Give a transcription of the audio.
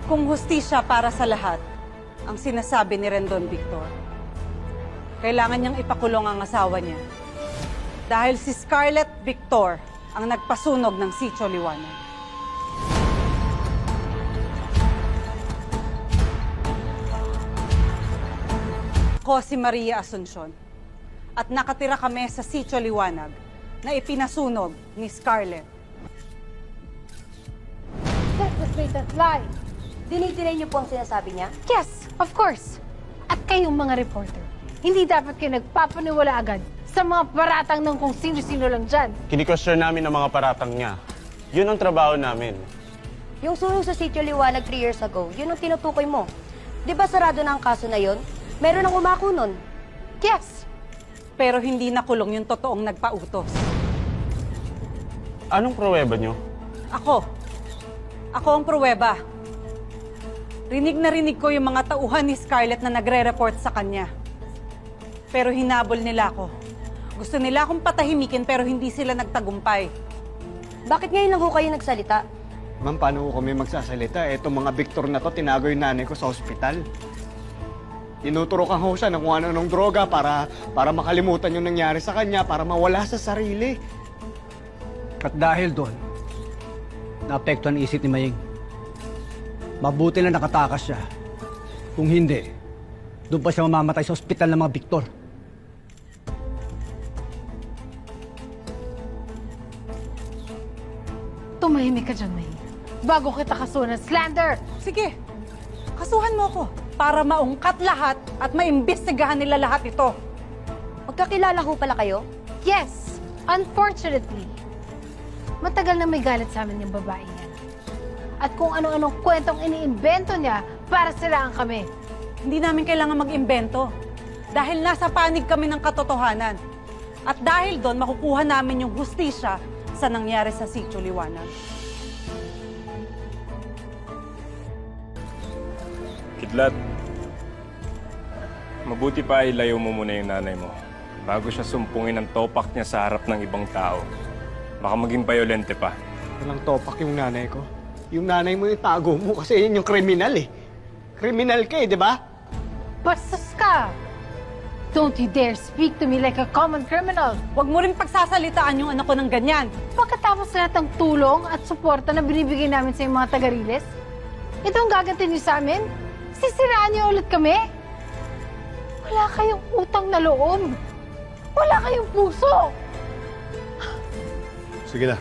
Kung hustisya para sa lahat, ang sinasabi ni Rendon Victor, kailangan niyang ipakulong ang asawa niya. Dahil si Scarlett Victor ang nagpasunog ng Sitio Liwanag. Ako si Maria Asuncion at nakatira kami sa Sitio Liwanag na ipinasunog ni Scarlett. That's the straightest lie. Dinidinay niyo po ang sinasabi niya? Yes, of course. At kayong mga reporter, hindi dapat kayo nagpapaniwala agad sa mga paratang ng kung sino-sino lang dyan. Kini-question namin ang mga paratang niya. Yun ang trabaho namin. Yung sunog sa Sitio Liwanag 3 years ago, yun ang tinutukoy mo. Di ba sarado na ang kaso na yun? Meron ang umako nun. Yes. Pero hindi nakulong yung totoong nagpautos. Anong pruweba niyo? Ako ang pruweba. Rinig na rinig ko yung mga tauhan ni Scarlett na nagre-report sa kanya. Pero hinabol nila ako. Gusto nila akong patahimikin pero hindi sila nagtagumpay. Bakit ngayon lang ho kayo nagsalita? Ma'am, paano ko kami magsasalita? Etong mga Victor na to, tinago yung nanay ko sa ospital. Tinuturokan ko siya ng kung ano-anong droga para makalimutan yung nangyari sa kanya, para mawala sa sarili. At dahil doon, naapektuhan ang isip ni Maying. Mabuti na nakatakas siya. Kung hindi, doon pa siya mamamatay sa ospital ng mga Victor. Tumahimik ka dyan, May. Bago kita kasuhan ng slander. Sige, kasuhan mo ako para maungkat lahat at maimbestigahan nila lahat ito. Magkakilala ho pala kayo? Yes, unfortunately. Matagal na may galit sa amin yung babae yan. At kung ano-anong kwentong iniimbento niya para silaan kami. Hindi namin kailangan mag-imbento. Dahil nasa panig kami ng katotohanan. At dahil doon, makukuha namin yung hustisya sa nangyari sa Sitio Liwanag. Kidlat, mabuti pa ilayo mo muna yung nanay mo bago siya sumpungin ang topak niya sa harap ng ibang tao. Baka maging violente pa. Walang topak yung nanay ko. Yung nanay mo yung tago mo kasi yun yung kriminal eh. Kriminal ka eh, di ba? Bastos ka! Don't you dare speak to me like a common criminal! Huwag mo rin pagsasalitaan yung anak ko ng ganyan. Pagkatapos lahat ng tulong at suporta na binibigay namin sa mga taga-Riles, ito ang gagantin niyo sa amin? Sisiraan niyo ulit kami? Wala kayong utang na loob. Wala kayong puso. Sige na.